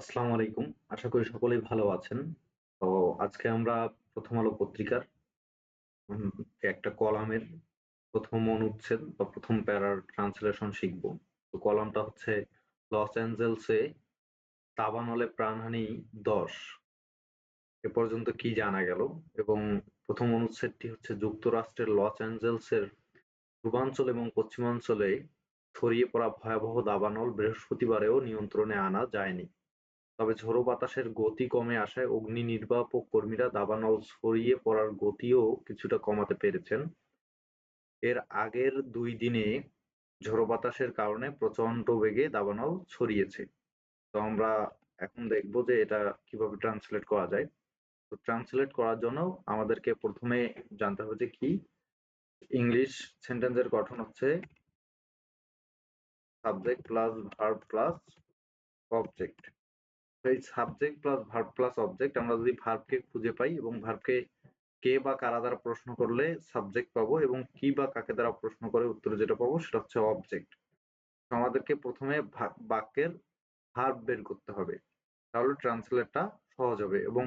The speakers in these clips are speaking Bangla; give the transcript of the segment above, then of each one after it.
আসসালামু আলাইকুম। আশা করি সকলেই ভালো আছেন। তো আজকে আমরা প্রথম আলো পত্রিকার উম একটা কলামের ১ম অনুচ্ছেদ বা ১ম প্যারার ট্রান্সলেশন শিখব। তো কলামটা হচ্ছে লস অ্যাঞ্জেলসে দাবানলে প্রাণহানি ১০ এ পর্যন্ত কি জানা গেল? এবং ১ম অনুচ্ছেদটি হচ্ছে যুক্তরাষ্ট্রের লস অ্যাঞ্জেলসের পূর্বাঞ্চল এবং পশ্চিমাঞ্চলে ছড়িয়ে পড়া ভয়াবহ দাবানল বৃহস্পতিবারেও নিয়ন্ত্রণে আনা যায়নি। তবে ঝোড়ো বাতাসের গতি কমে আসায় অগ্নিনির্বাপক কর্মীরা দাবানল ছড়িয়ে পড়ার গতিও কিছুটা কমাতে পেরেছেন। এর আগের ২ দিনে ঝোড়ো বাতাসের কারণে প্রচণ্ড বেগে দাবানল ছড়িয়েছে। তো আমরা এখন দেখব যে এটা কিভাবে ট্রান্সলেট করা যায়। তো ট্রান্সলেট করার জন্য আমাদেরকে ১ম এ জানতে হবে যে কি? ইংলিশ সেন্টেন্সের গঠন হচ্ছে subject plus verb plus object. এই subject plus verb plus object আমরা যদি ভার্বকে খুঁজে পাই এবং ভার্বকে কে বা কারা দ্বারা প্রশ্ন করলে সাবজেক্ট পাবো এবং কি বা কাকে দ্বারা প্রশ্ন করে উত্তরে যেটা পাবো সেটা হচ্ছে অবজেক্ট। আমাদেরকে প্রথমে বাক্যের ভার্ব বের করতে হবে, তাহলে ট্রান্সলেটটা সহজ হবে এবং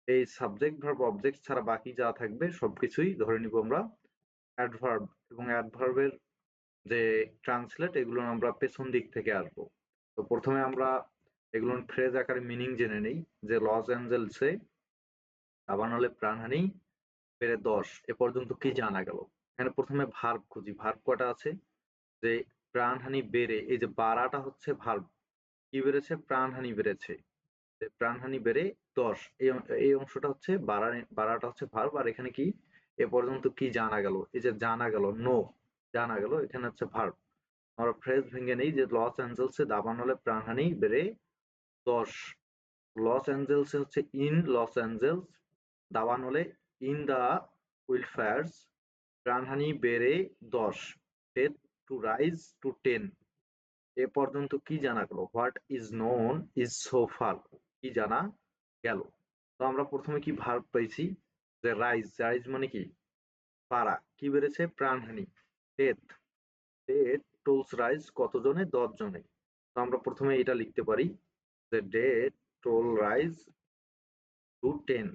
এই সাবজেক্ট ভার্ব অবজেক্ট ছাড়া বাকি যা থাকবে সবকিছুই ধরে নিব আমরা অ্যাডভার্ব এবং অ্যাডভার্বের যে ট্রান্সলেট এগুলো আমরা পেছন দিক থেকে আসবো। তো প্রথমে আমরা এগুলোর ফ্রেজ আকারে মিনিং জেনে নেই যে লস অ্যাঞ্জেলসে দাবানলে প্রাণহানি বেড়ে ১০ এ পর্যন্ত কি জানা গেল? এখানে প্রথমে ভার্ব খুঁজি। ভার্ব কটা আছে? যে প্রাণহানি বেড়ে, এই যে বাড়াটা হচ্ছে ভার্ব। কি বেড়েছে? প্রাণহানি বেড়েছে। প্রাণহানি বেড়ে ১০ এই অংশটা হচ্ছে বাড়াটা হচ্ছে ভার্ব আর এখানে কি? এ পর্যন্ত কি জানা গেল? এই যে জানা গেল, নো জানা গেল, এখানে হচ্ছে ভার্ব। আমরা ফ্রেজ ভেঙে নেই যে লস অ্যাঞ্জেলসে দাবানলে প্রাণহানি বেড়ে ১০। লস অ্যাঞ্জেলসে হচ্ছে ইন লস অ্যাঞ্জেলস, দাবানলে ইন দ্য উইল্ডফায়ার্স, প্রাণহানি বেড়ে ১০, ডেথ টু রাইজ টু ১০। এ পর্যন্ত কি জানা গেল? What is known is so far, কি জানা গেল? তো আমরা প্রথমে কি ভার্ব পেয়েছি যে রাইজ, রাইজ মানে কি? বাড়া। কি বেড়েছে? প্রাণহানি। ডেথ, ডেথ টোলস রাইজ কতজনে? ১০ জনে। তো আমরা প্রথমে এটা লিখতে পারি যে ডেথ টোল রাইজ টু ১০।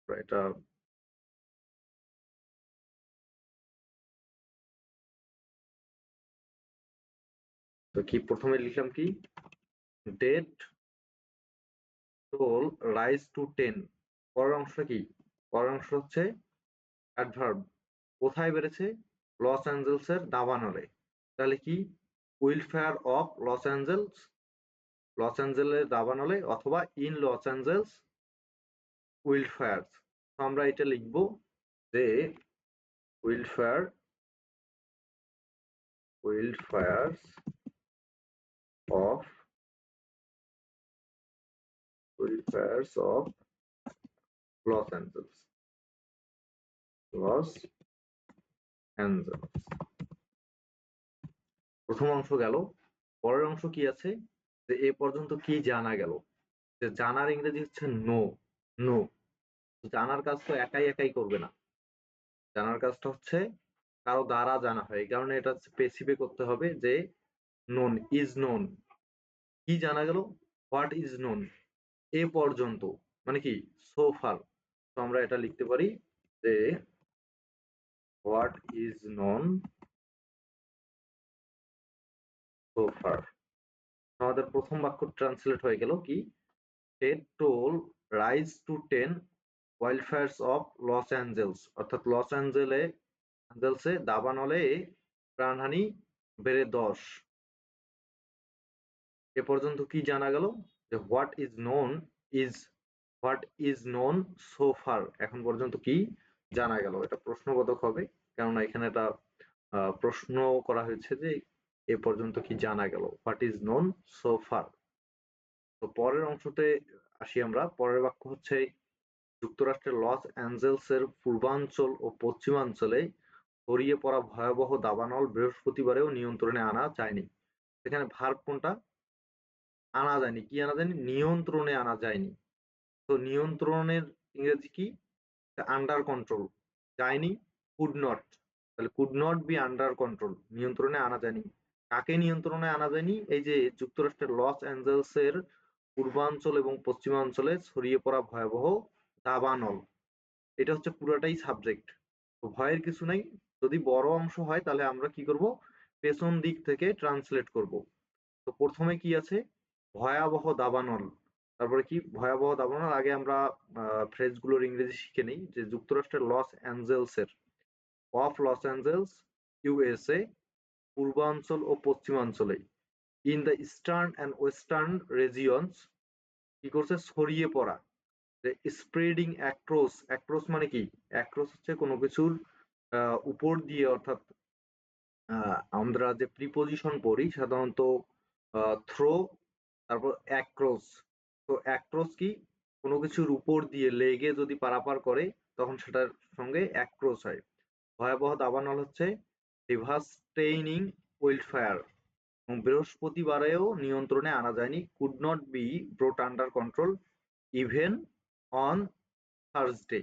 এটা তো কি প্রথমে লিখলাম কি? Death toll rise to ১০। পরের অংশটা কি? পরের অংশ হচ্ছে অ্যাডভার্ব। কোথায় বেড়েছে? লস অ্যাঞ্জেলসের দাবানলে। তাহলে কি? Wildfire of Los Angeles, Los অ্যাঞ্জেলের দাবানলে অথবা ইন লস অ্যাঞ্জেলস উইল্ডফায়ার্স। তো আমরা এটা লিখব যে wildfire, wildfires of, wildfires of Los Angeles, Los Angeles. প্রথম অংশ গেল। পরের অংশ কি আছে? যে এ পর্যন্ত কি জানা গেল? যে জানার ইংরেজি হচ্ছে নো, নো। জানার কাজ তো একাই একাই করবে না। জানার কাজটা হচ্ছে কারো দ্বারা জানা হয়। এই কারণে এটা স্পেসিফাই করতে হবে যে নোন, ইজ নোন। কি জানা গেল? হোয়াট ইজ নোন, এ পর্যন্ত মানে কি? So far. তো আমরা এটা লিখতে পারি যে what is known so far. আমাদের প্রথম বাক্য ট্রান্সলেট হয়ে গেল কি? Death toll rise to ১০ wildfires of Los Angeles, অর্থাৎ লস অ্যাঞ্জেলসে দাবানলে প্রাণহানি বেড়ে ১০। এ পর্যন্ত কি জানা গেল? যে what is known so far, এখন পর্যন্ত কি জানা গেল? এটা প্রশ্নবোধক হবে, কেননা এখানে একটা প্রশ্ন করা হয়েছে যে এ পর্যন্ত কি জানা গেল, what is known so far. তো পরের অংশতে আসি আমরা। পরের বাক্য হচ্ছে যুক্তরাষ্ট্রের লস অ্যাঞ্জেলসের পূর্বাঞ্চল ও পশ্চিমাঞ্চলে ছড়িয়ে পড়া ভয়াবহ দাবানল বৃহস্পতিবারেও নিয়ন্ত্রণে আনা যায়নি। এখানে ভার্ব কোনটা? আনা যায়নি। কি আনা যায়নি? নিয়ন্ত্রণে আনা যায়নি। তো নিয়ন্ত্রণের ইংরেজি কি? Under control. যায়নি, কুড নট। তাহলে could not B under control, নিয়ন্ত্রণে আনা যায়নি। কাকে নিয়ন্ত্রণে আনা যায়নি? এই যে যুক্তরাষ্ট্রের লস অ্যাঞ্জেলসের পূর্বাঞ্চল এবং পশ্চিমাঞ্চলে ছড়িয়ে পড়া ভয়াবহ দাবানল। এটা হচ্ছে পুরাটাই সাবজেক্ট। তো ভয়ের কিছু নাই। যদি বড় অংশ হয় তাহলে আমরা কি করব? পেছন দিক থেকে ট্রান্সলেট করব। তো প্রথমে কি আছে? ভয়াবহ দাবানল। তারপরে কি? ভয়াবহ দাবানল। আগে আমরা ফ্রেজগুলোর ইংরেজি শিখে নেই। যে যুক্তরাষ্ট্রের লস অ্যাঞ্জেলসের লস অ্যাঞ্জেলস ইউএসএ পূর্বাঞ্চল ও পশ্চিমাঞ্চলে in the eastern and western regions কি করছে? ছড়িয়ে পড়া। যে স্প্রেডিং অ্যাক্রস, অ্যাক্রস মানে কি? অ্যাক্রস হচ্ছে কোনো কিছুর উপর দিয়ে, অর্থাৎ আমরা যে প্রিপোজিশন পড়ি সাধারণত থ্রো, তারপর অ্যাক্রস। তো অ্যাক্রস কি? কোনো কিছুর উপর দিয়ে লেগে যদি পারাপার করে তখন সেটার সঙ্গে অ্যাক্রস হয়। ভয়াবহ দাবানল হচ্ছে ডিভাস্টেইনিং উইল্ডফায়ার, এবং বৃহস্পতিবারেও নিয়ন্ত্রণে আনা যায়নি। Could not be brought under control even on Thursday.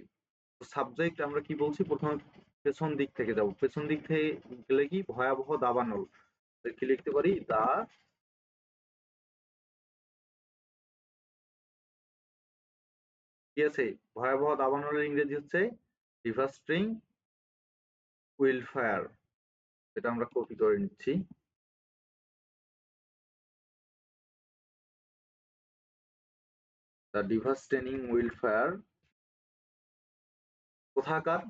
Subject আমরা কি বলছি? প্রথমে পেছন দিক থেকে যাব। পেছন দিক থেকে গেলে কি? ভয়াবহ দাবানল। কি লিখতে পারি? দা কি আছে? ভয়াবহ দাবানলের ইংরেজি হচ্ছে ডিভাস্টিং উইল্ডফায়ার। এটা আমরা কপি করে নিচ্ছি। দ্য ডিভাস্টেনিং উইল্ডফায়ার কোথাকার?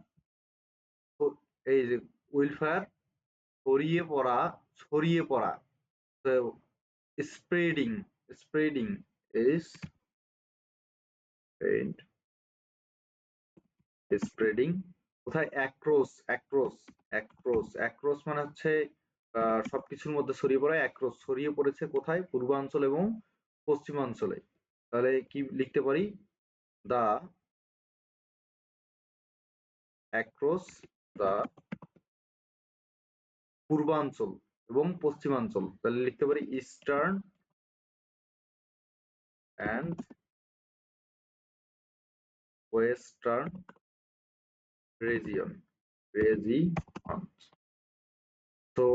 এই যে উইল্ডফায়ার ছড়িয়ে পড়া, ছড়িয়ে পড়া। স্প্রেডিং, স্প্রেডিং ইজ স্প্রেডিং কোথায়? অ্যাক্রস, অ্যাক্রস, অ্যাক্রস, অ্যাক্রস মানে হচ্ছে সবকিছুর মধ্যে ছড়িয়ে পড়া। অ্যাক্রস ছড়িয়ে পড়েছে কোথায়? পূর্বাঞ্চল এবং পশ্চিমাঞ্চলে। তাহলে কি লিখতে পারি? দা অ্যাক্রস দা পূর্বাঞ্চল এবং পশ্চিমাঞ্চল। তাহলে লিখতে পারি eastern and western region, region. So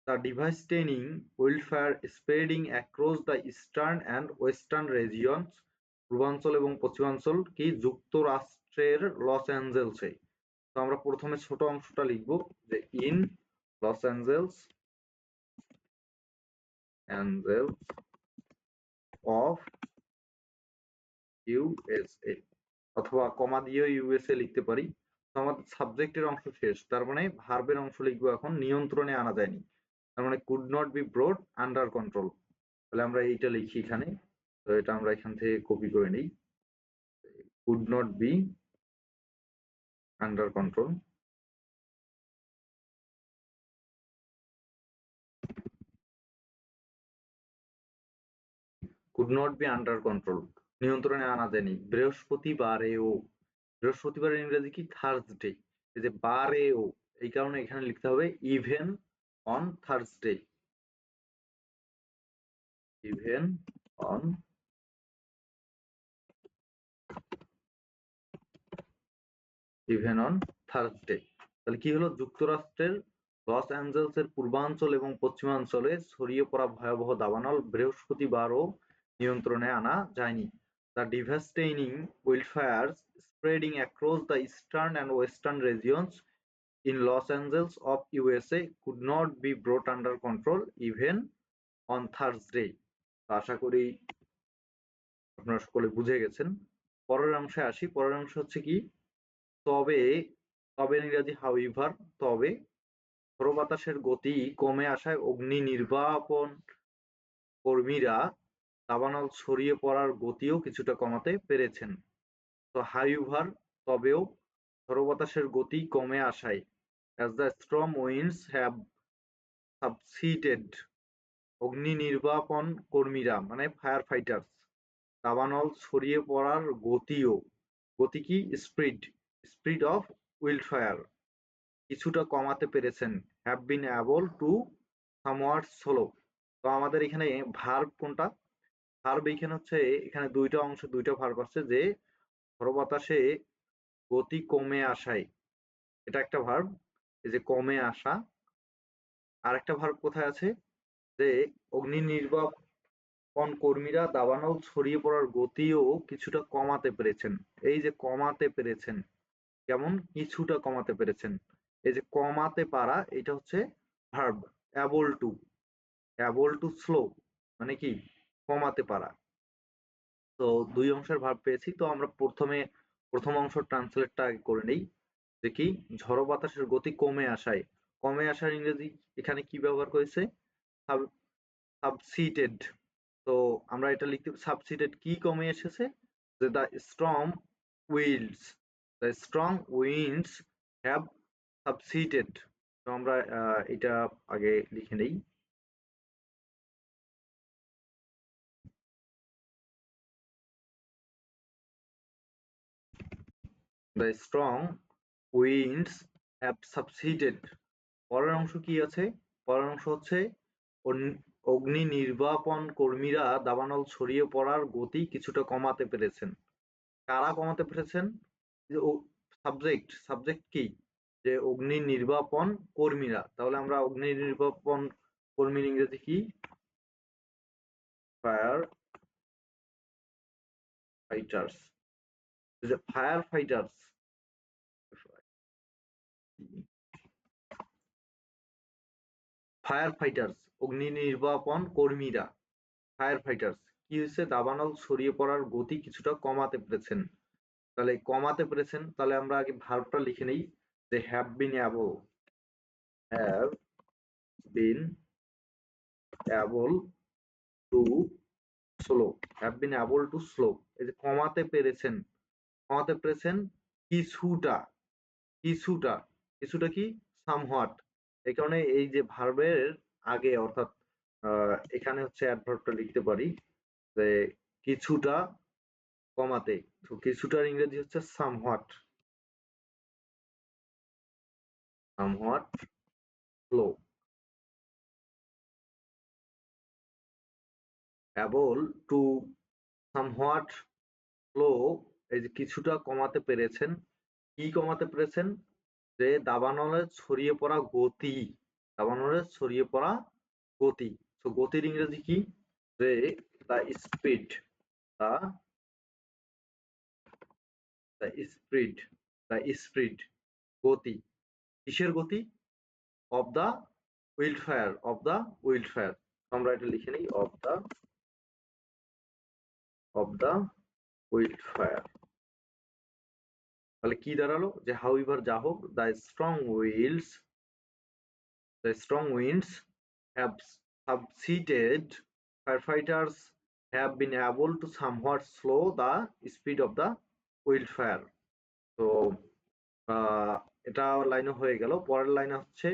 the devastating wildfire spreading across the eastern and western regions পূর্বাঞ্চল এবং পশ্চিমাঞ্চল কি? যুক্তরাষ্ট্রের লস অ্যাঞ্জেলসে। তো আমরা প্রথমে ছোট অংশটা লিখব যে in Los Angeles, Angeles of USA, অথবা কমা দিয়েও ইউএসএ লিখতে পারি। তো আমাদের সাবজেক্টের অংশ শেষ, তার মানে ভার্বের অংশ লিখবো এখন। নিয়ন্ত্রণে আনা যায়নি, তার মানে could not B ব্রট under control. তাহলে আমরা এইটা লিখি এখানে। তো এটা আমরা এখান থেকে কপি করে নিই। Could not B under control, could not B under control, নিয়ন্ত্রণে আনা যায়নি বৃহস্পতিবারেও। বৃহস্পতিবারের ইংরেজি কি? থার্সডে। এই যে বারেও, এই কারণে এখানে লিখতে হবে even on Thursday, even on even on Thursday. তাহলে কি হলো? যুক্তরাষ্ট্রের লস অ্যাঞ্জেলসের পূর্বাঞ্চল এবং পশ্চিমাঞ্চলে ছড়িয়ে পড়া ভয়াবহ দাবানল বৃহস্পতিবারও নিয়ন্ত্রণে আনা যায়নি। The devastating wildfires spreading across the eastern and western regions in Los Angeles of USA could not be brought under control even on Thursday. আশা করি আপনারা সকলে বুঝে গেছেন। পরের অংশে আসি। পরের অংশ হচ্ছে কি? তবে, তবে ইংরেজি হাউইভার। তবে ঝড়ো বাতাসের গতি কমে আসায় অগ্নি নির্বাপন কর্মীরা দাবানল ছড়িয়ে পড়ার গতিও কিছুটা কমাতে পেরেছেন। তো হাউইভার, তবেও ঝড়ো বাতাসের গতি কমে আসায় as the storm winds have subsided, অগ্নি নির্বাপন কর্মীরা মানে ফায়ার ফাইটার্স দাবানল ছড়িয়ে পড়ার গতিও, গতি কি? স্পিড, স্পিড অফ উইল্ডফায়ার কিছুটা কমাতে পেরেছেন। Have been able to somewhat slow. তো আমাদের এখানে ভার্ব কোনটা? ভার্ব এখানে হচ্ছে, এখানে দুইটা অংশ, দুইটা ভার্ব আছে। যে ঝড়ো বাতাসে গতি কমে আসায়, এটা একটা ভার্ব, এই যে কমে আসা। আরেকটা ভার্ব কোথায় আছে? যে অগ্নি নির্বাপন কর্মীরা দাবানল ছড়িয়ে পড়ার গতিও কিছুটা কমাতে পেরেছেন। এই যে কমাতে পেরেছেন, কেমন কিছুটা কমাতে পেরেছেন, এই যে কমাতে পারা এটা হচ্ছে ভার্ব। অ্যাবল টু স্লো মানে কি কমাতে পারা। তো দুই অংশের ভার্ব পেয়েছি। তো আমরা প্রথম অংশ ট্রান্সলেটটা আগে করে নেই, যে কি ঝড়ো বাতাসের গতি কমে আসার ইংরেজি এখানে কি ব্যবহার করেছে, সাবসিডেড। তো আমরা এটা লিখতে সাবসিডেড কি কমে এসেছে, যে winds the strong winds have subsided. তো আমরা এটা আগে লিখে নেই। The strong winds have subsided. পরের অংশ কি আছে, পরের অংশ হচ্ছে অগ্নি নির্বাপন কর্মীরা দাবানল ছড়িয়ে পড়ার গতি কিছুটা কমাতে পেরেছেন। কারা কমাতে পেরেছেন, সাবজেক্ট কি, যে অগ্নি নির্বাপন কর্মীরা। তাহলে আমরা অগ্নি নির্বাপন কর্মীর ইংরেজি কি, ফায়ার ফাইটার্স। ফায়ার ফাইটার্স অগ্নি নির্বাপন কর্মীরা ফায়ার ফাইটার্স কি হয়েছে, দাবানল ছড়িয়ে পড়ার গতি কিছুটা কমাতে পেরেছেন। তাহলে কমাতে পেরেছেন, তাহলে আমরা আগে ভার্বটা লিখে নেই, যে have been able to slow, এই যে কমাতে পেরেছেন কিছুটা, কিছুটা কিছুটা কি সামহাট। এই কারণে এই যে ভার্বের আগে অর্থাৎ এখানে হচ্ছে অ্যাডভার্বটা লিখতে পারি, যে কিছুটা কমাতে। তো কিছুটার ইংরেজি হচ্ছে somewhat slow. Able to somewhat slow, এই যে কিছুটা কমাতে পেরেছেন। কি কমাতে পেরেছেন, যে দাবানলে ছড়িয়ে পড়া গতি, দাবানলে ছড়িয়ে পড়া গতি। তো গতির ইংরেজি কি, যে দ্য স্পিড, দ্য স্পিড গতি। কিসের গতি, অফ দ্য উইল্ড ফায়ার। আমরা এটা লিখে নিই, অফ দ্য উইল্ড ফায়ার। তাহলে কি দাঁড়ালো, যে হাউএভার যা হোক, the strong winds have subsided, firefighters have been able to somewhat slow the speed of the wild fire. তো এটা লাইনে হয়ে গেল। পরের লাইনে হচ্ছে,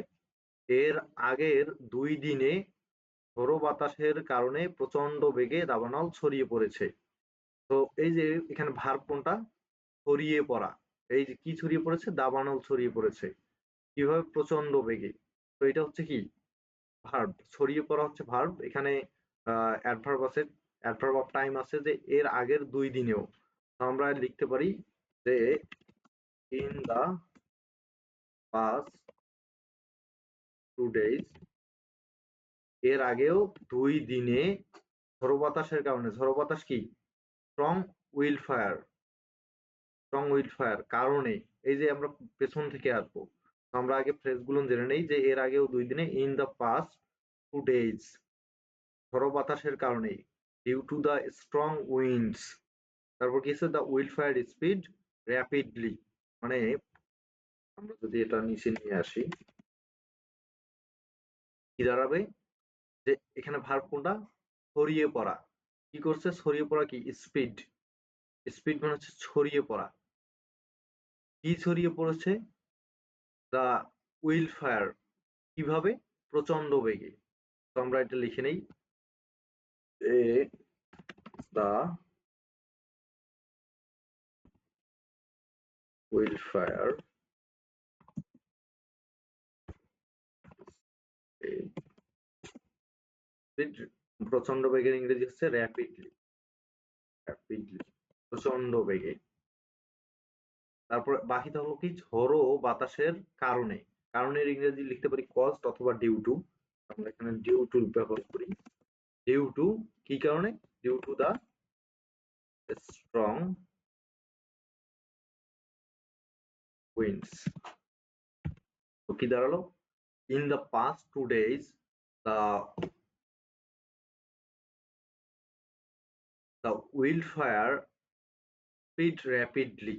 এর আগের 2 দিনে ঝোড়ো বাতাসের কারণে প্রচন্ড বেগে দাবানল ছড়িয়ে পড়েছে। তো এই যে এখানে ভার্ব কোনটা, ছড়িয়ে পড়া। এই যে কি ছড়িয়ে পড়েছে, দাবানল ছড়িয়ে পড়েছে। কিভাবে, প্রচন্ড বেগে। তো এটা হচ্ছে কি ভার্ব, ছড়িয়ে পড়া হচ্ছে ভার্ব। এখানে অ্যাডভার্ব আছে, অ্যাডভার্ব অফ টাইম আছে, যে এর আগের 2 দিনেও। তো আমরা লিখতে পারি যে ইন দা পাস্ট 2 days, এর আগেও 2 দিনে ঝড়ো বাতাসের কারণে, ঝড়ো বাতাস কি, স্ট্রং উইল্ড ফায়ার কারণে। এই যে আমরা পেছন থেকে আসবো, আমরা আগে ফ্রেজগুলো জেনে নেই, যে এর আগেও 2 দিনে, ইন দা পাস্ট 2 days, ঝড়ো বাতাসের কারণে, due to the strong winds. তারপর কি আছে, the wildfire speed rapidly. মানে আমরা যদি এটা নিচে নিয়ে আসি, কি দাঁড়াবে, যে এখানে ভার্ব কোনটা, ছড়িয়ে পড়া। কি করছে, ছড়িয়ে পড়া কি, স্পিড মানে হচ্ছে ছড়িয়ে পড়া। কি ছড়িয়ে পড়েছে, দা উইল্ড ফায়ার, কিভাবে, প্রচন্ড বেগে। তো আমরা এটা লিখে নেই, দা উইল্ড ফায়ার প্রচন্ড বেগের ইংরেজি হচ্ছে র্যাপিডলি, প্রচন্ড বেগে। তারপর বাকিটা হলো কি, ঝড়ো বাতাসের কারণে। কারণের ইংরেজি লিখতে পারি কজড অথবা ডিউ টু। আমরা এখানে ডিউ টু ব্যবহার করি। ডিউ টু কি কারণে? Due to the strong winds. তো কি দাঁড়ালো? In the past 2 days the wildfire spread rapidly,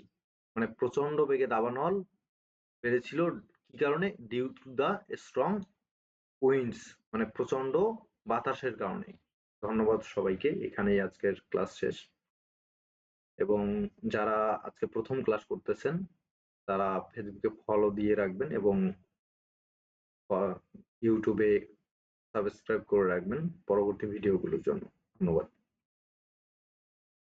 মানে প্রচন্ড বেগে দাবানল বেড়েছিল কি কারণে? Due to the strong winds, মানে প্রচন্ড বাতাসের কারণে। ধন্যবাদ সবাইকে, এখানেই আজকের ক্লাস শেষ। এবং যারা আজকে প্রথম ক্লাস করতেছেন তারা ফেসবুকে ফলো দিয়ে রাখবেন এবং ইউটিউবে সাবস্ক্রাইব করে রাখবেন পরবর্তী ভিডিওগুলোর জন্য। ধন্যবাদ।